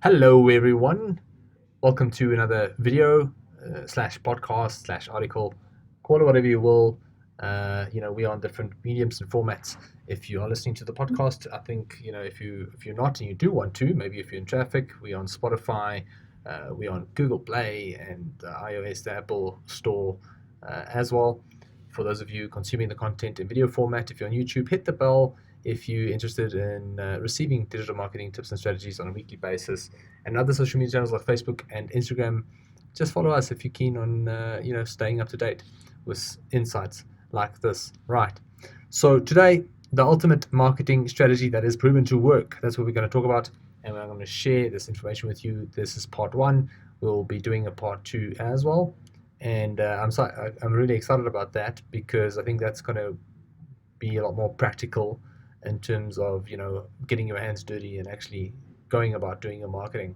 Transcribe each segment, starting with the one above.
Hello, everyone. Welcome to another video slash podcast slash article, call it whatever you will. We are on different mediums and formats. If you are listening to the podcast, I think if you're not and you do want to, maybe if you're in traffic, we're on Spotify, we're on Google Play and iOS, the Apple Store as well. For those of you consuming the content in video format, if you're on YouTube, hit the bell if you're interested in receiving digital marketing tips and strategies on a weekly basis, and other social media channels like Facebook and Instagram. Just follow us if you're keen on staying up to date with insights like this. Right. So today, the ultimate marketing strategy that is proven to work. That's what we're going to talk about, and I'm going to share this information with you. This is part one. We'll be doing a part two as well, and I'm really excited about that because I think that's going to be a lot more practical in terms of getting your hands dirty and actually going about doing your marketing.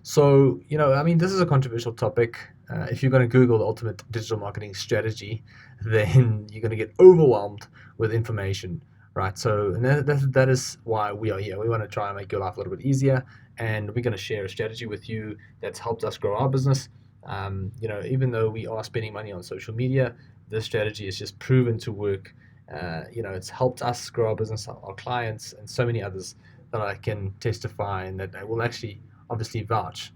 So this is a controversial topic. If you're going to Google the ultimate digital marketing strategy, then you're going to get overwhelmed with information, right? So and that is why we are here. We want to try and make your life a little bit easier, and we're going to share a strategy with you that's helped us grow our business. Even though we are spending money on social media, this strategy is just proven to work. It's helped us grow our business, our clients, and so many others that I can testify and that I will actually obviously vouch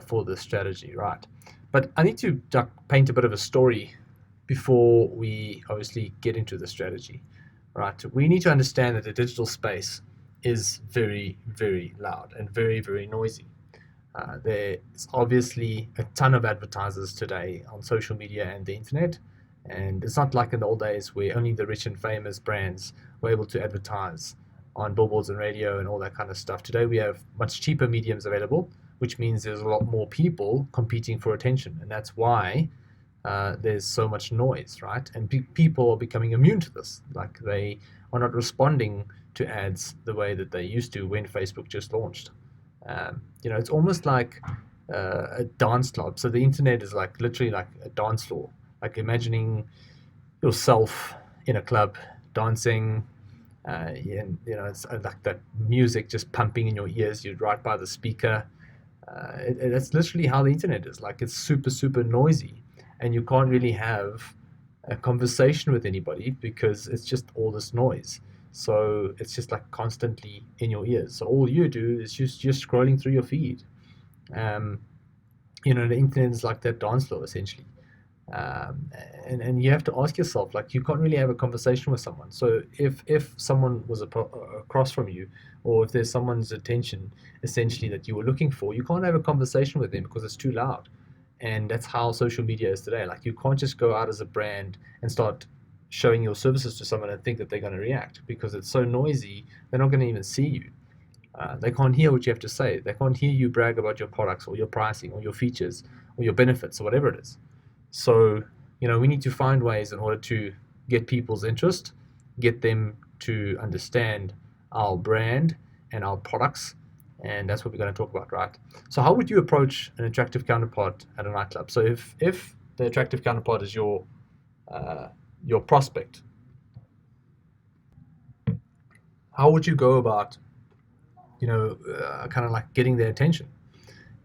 for this strategy, right? But I need to paint a bit of a story before we obviously get into the strategy, right? We need to understand that the digital space is very, very loud and very, very noisy. There's obviously a ton of advertisers today on social media and the internet, and it's not like in the old days where only the rich and famous brands were able to advertise on billboards and radio and all that kind of stuff. Today we have much cheaper mediums available, which means there's a lot more people competing for attention, and that's why there's so much noise, right? And people are becoming immune to this. Like they are not responding to ads the way that they used to when Facebook just launched. It's almost like a dance club. So the internet is like literally like a dance floor. Like imagining yourself in a club dancing, and it's like that music just pumping in your ears. You're right by the speaker. That's literally how the internet is. Like it's super, super noisy, and you can't really have a conversation with anybody because it's just all this noise. So it's just like constantly in your ears. So all you do is just scrolling through your feed. Um, the internet is like that dance floor essentially. Um, and you have to ask yourself, like, you can't really have a conversation with someone. So if someone was across from you, or if there's someone's attention essentially that you were looking for, you can't have a conversation with them because it's too loud. And that's how social media is today. Like, you can't just go out as a brand and start showing your services to someone and think that they're going to react because it's so noisy. They're not going to even see you. They can't hear what you have to say. They can't hear you brag about your products or your pricing or your features or your benefits or whatever it is. So, we need to find ways in order to get people's interest, get them to understand our brand and our products, and that's what we're going to talk about, right? So, how would you approach an attractive counterpart at a nightclub? So, if the attractive counterpart is your prospect, how would you go about, kind of like getting their attention?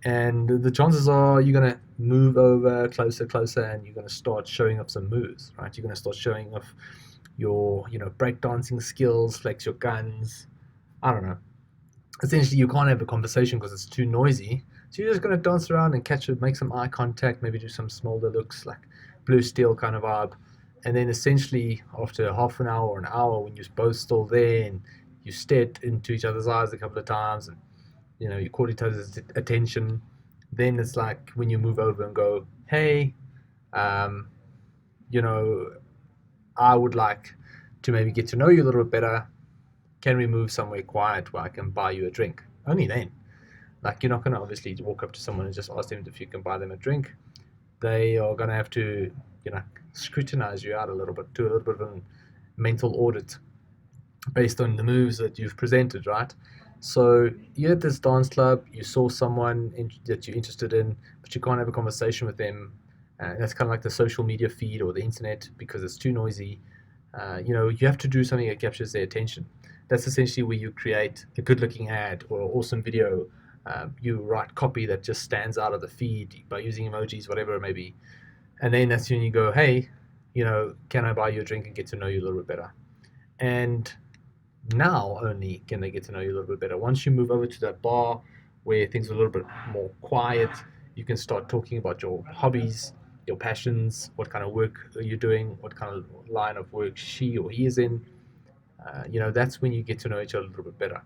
And the chances are you're going to move over closer, and you're going to start showing up some moves, right? You're going to start showing off your, breakdancing skills, flex your guns. I don't know. Essentially, you can't have a conversation because it's too noisy. So you're just going to dance around and catch it, make some eye contact, maybe do some smolder looks, like blue steel kind of vibe. And then essentially, after half an hour or an hour, when you're both still there and you stared into each other's eyes a couple of times and you caught each other's attention. Then it's like when you move over and go, hey, um, you know, I would like to maybe get to know you a little bit better. Can we move somewhere quiet where I can buy you a drink? Only then. Like, you're not going to obviously walk up to someone and just ask them if you can buy them a drink. They are going to have to, scrutinize you out a little bit, do a little bit of a mental audit based on the moves that you've presented, right? So you're at this dance club, you saw someone that you're interested in, but you can't have a conversation with them. That's kind of like the social media feed or the internet because it's too noisy. You have to do something that captures their attention. That's essentially where you create a good-looking ad or awesome video. You write copy that just stands out of the feed by using emojis, whatever it may be. And then that's when you go, hey, can I buy you a drink and get to know you a little bit better? And now only can they get to know you a little bit better. Once you move over to that bar where things are a little bit more quiet, you can start talking about your hobbies, your passions, what kind of work are you doing, what kind of line of work she or he is in. That's when you get to know each other a little bit better.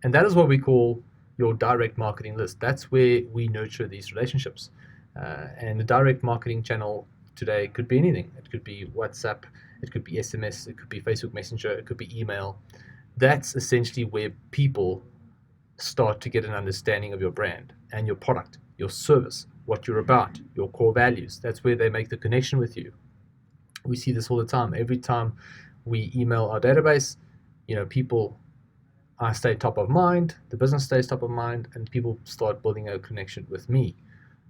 And that is what we call your direct marketing list. That's where we nurture these relationships. And the direct marketing channel today could be anything. It could be WhatsApp, it could be SMS, it could be Facebook Messenger, it could be email. That's essentially where people start to get an understanding of your brand and your product, your service, what you're about, your core values. That's where they make the connection with you. We see this all the time. Every time we email our database, people stay top of mind, the business stays top of mind, and people start building a connection with me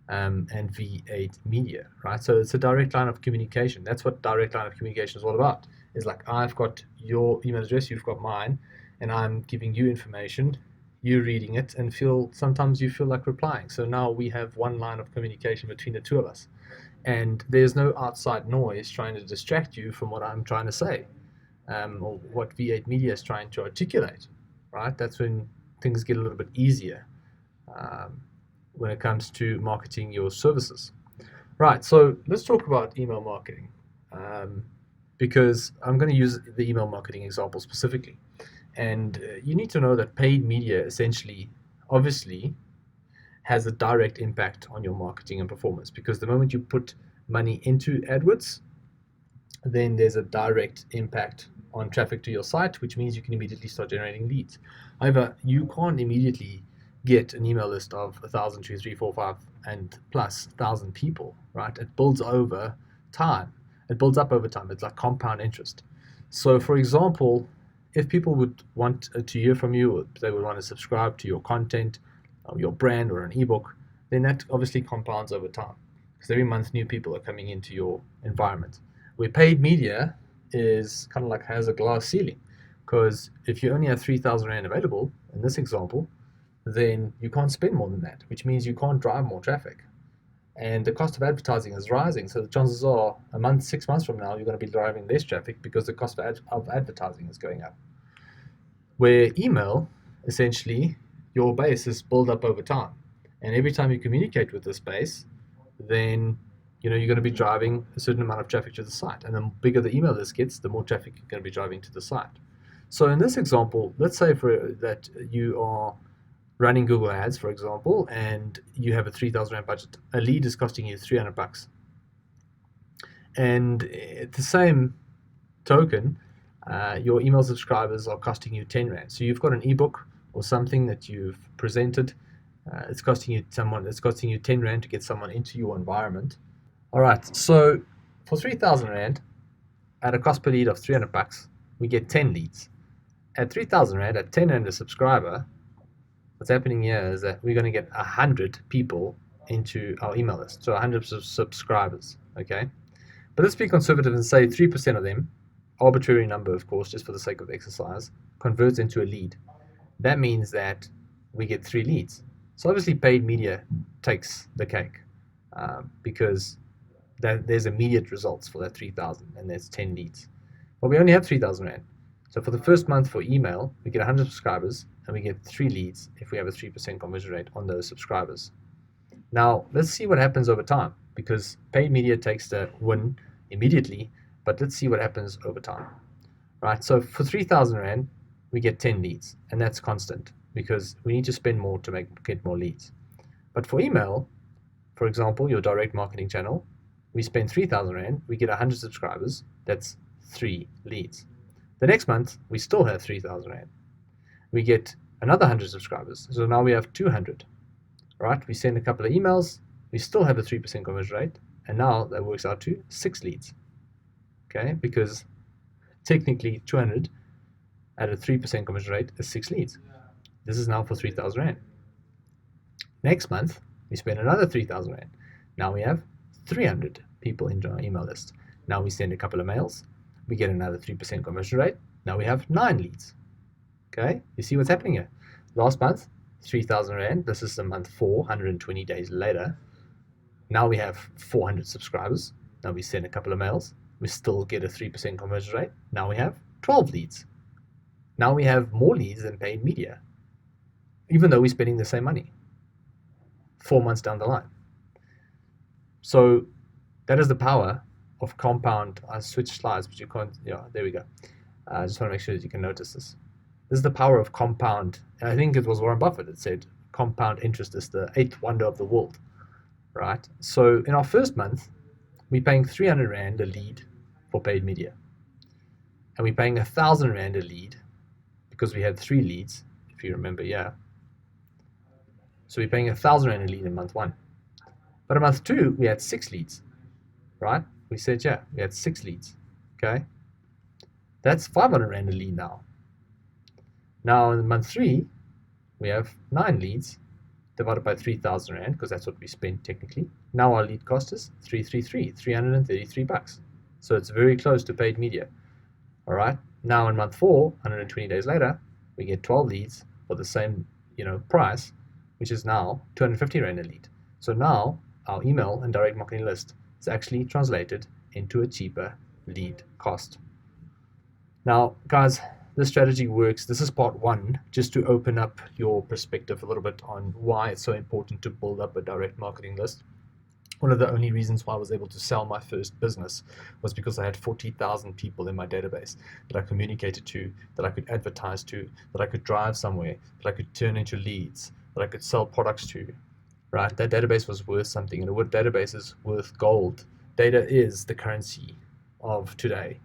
and V8 Media, right? So it's a direct line of communication. That's what direct line of communication is all about. It's like, I've got your email address, you've got mine, and I'm giving you information, you're reading it, and sometimes you feel like replying. So now we have one line of communication between the two of us. And there's no outside noise trying to distract you from what I'm trying to say, or what V8 Media is trying to articulate, right? That's when things get a little bit easier when it comes to marketing your services. Right, so let's talk about email marketing, because I'm going to use the email marketing example specifically. And you need to know that paid media essentially, obviously, has a direct impact on your marketing and performance, because the moment you put money into AdWords, then there's a direct impact on traffic to your site, which means you can immediately start generating leads. However, you can't immediately get an email list of 1,000, 2, 3, 4, 5, and plus 1,000 people, right? It builds over time. It builds up over time. It's like compound interest. So, for example, if people would want to hear from you, or they would want to subscribe to your content, or your brand, or an ebook, then that obviously compounds over time, because every month new people are coming into your environment. Where paid media is kind of like has a glass ceiling, because if you only have 3,000 Rand available in this example, then you can't spend more than that, which means you can't drive more traffic. And the cost of advertising is rising, so the chances are a month, 6 months from now, you're going to be driving less traffic because the cost of advertising is going up. Where email, essentially, your base is built up over time. And every time you communicate with this base, then you're going to be driving a certain amount of traffic to the site. And the bigger the email list gets, the more traffic you're going to be driving to the site. So in this example, let's say that you are running Google Ads, for example, and you have a 3,000 Rand budget. A lead is costing you 300 bucks. And at the same token, your email subscribers are costing you 10 Rand. So you've got an ebook or something that you've presented. It's costing you 10 Rand to get someone into your environment. All right, so for 3,000 Rand, at a cost per lead of 300 bucks, we get 10 leads. At 3,000 Rand, at 10 Rand a subscriber, what's happening here is that we're going to get 100 people into our email list, so 100 subscribers, okay? But let's be conservative and say 3% of them, arbitrary number, of course, just for the sake of exercise, converts into a lead. That means that we get 3 leads. So obviously paid media takes the cake, because there's immediate results for that 3,000, and there's 10 leads. But we only have 3,000 Rand. So for the first month for email, we get 100 subscribers, and we get 3 leads if we have a 3% conversion rate on those subscribers. Now, let's see what happens over time, because paid media takes the win immediately, but let's see what happens over time. Right, so for 3,000 Rand, we get 10 leads, and that's constant, because we need to spend more to get more leads. But for email, for example, your direct marketing channel, we spend 3,000 Rand, we get 100 subscribers, that's 3 leads. The next month, we still have 3,000 Rand. We get another 100 subscribers, so now we have 200. Right, we send a couple of emails, we still have a 3% conversion rate, and now that works out to 6 leads. Okay, because technically 200 at a 3% conversion rate is 6 leads. This is now for 3,000 Rand. Next month, we spend another 3,000 Rand. Now we have 300 people in our email list. Now we send a couple of mails, we get another 3% conversion rate. Now we have 9 leads. Okay, you see what's happening here. Last month, 3,000 Rand. This is the month 4, 120 days later. Now we have 400 subscribers. Now we send a couple of mails. We still get a 3% conversion rate. Now we have 12 leads. Now we have more leads than paid media, even though we're spending the same money 4 months down the line. So that is the power of compound. I switched slides, but you can't. Yeah, there we go. I just want to make sure that you can notice this. This is the power of compound. And I think it was Warren Buffett that said compound interest is the eighth wonder of the world, right? So in our first month, we're paying 300 Rand a lead for paid media. And we're paying 1,000 Rand a lead because we had 3 leads, if you remember, yeah. So we're paying 1,000 Rand a lead in month 1. But in month 2, we had 6 leads, right? We said, yeah, we had 6 leads, okay? That's 500 Rand a lead now. Now in month 3, we have 9 leads divided by 3,000 Rand, because that's what we spent technically. Now our lead cost is 333 bucks. So it's very close to paid media. All right. Now in month 4, 120 days later, we get 12 leads for the same, price, which is now 250 Rand a lead. So now our email and direct marketing list is actually translated into a cheaper lead cost. Now, guys, this strategy works. This is part 1, just to open up your perspective a little bit on why it's so important to build up a direct marketing list. One of the only reasons why I was able to sell my first business was because I had 40,000 people in my database that I communicated to, that I could advertise to, that I could drive somewhere, that I could turn into leads, that I could sell products to, right? That database was worth something, and a database is worth gold. Data is the currency of today.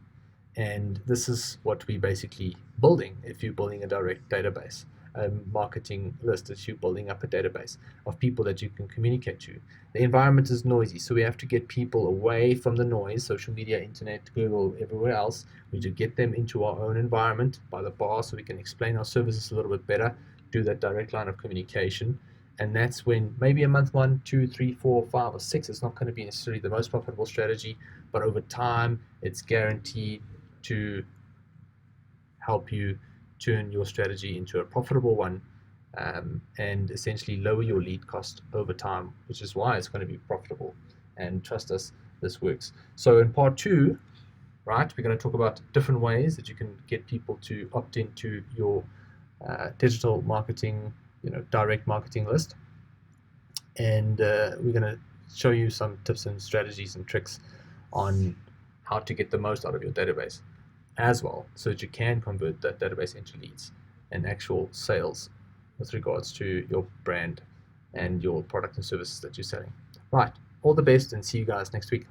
And this is what we're basically building if you're building a direct database, a marketing list. If you're building up a database of people that you can communicate to. The environment is noisy, so we have to get people away from the noise, social media, internet, Google, everywhere else. We need to get them into our own environment by the bar so we can explain our services a little bit better, do that direct line of communication. And that's when maybe a month 1, 2, 3, 4, 5, or 6 is not going to be necessarily the most profitable strategy, but over time it's guaranteed to help you turn your strategy into a profitable one, and essentially lower your lead cost over time, which is why it's going to be profitable. And trust us, this works. So in part 2, right, we're going to talk about different ways that you can get people to opt into your digital marketing, direct marketing list. And we're going to show you some tips and strategies and tricks on how to get the most out of your database as well, so that you can convert that database into leads and actual sales with regards to your brand and your product and services that you're selling. Right, all the best, and see you guys next week.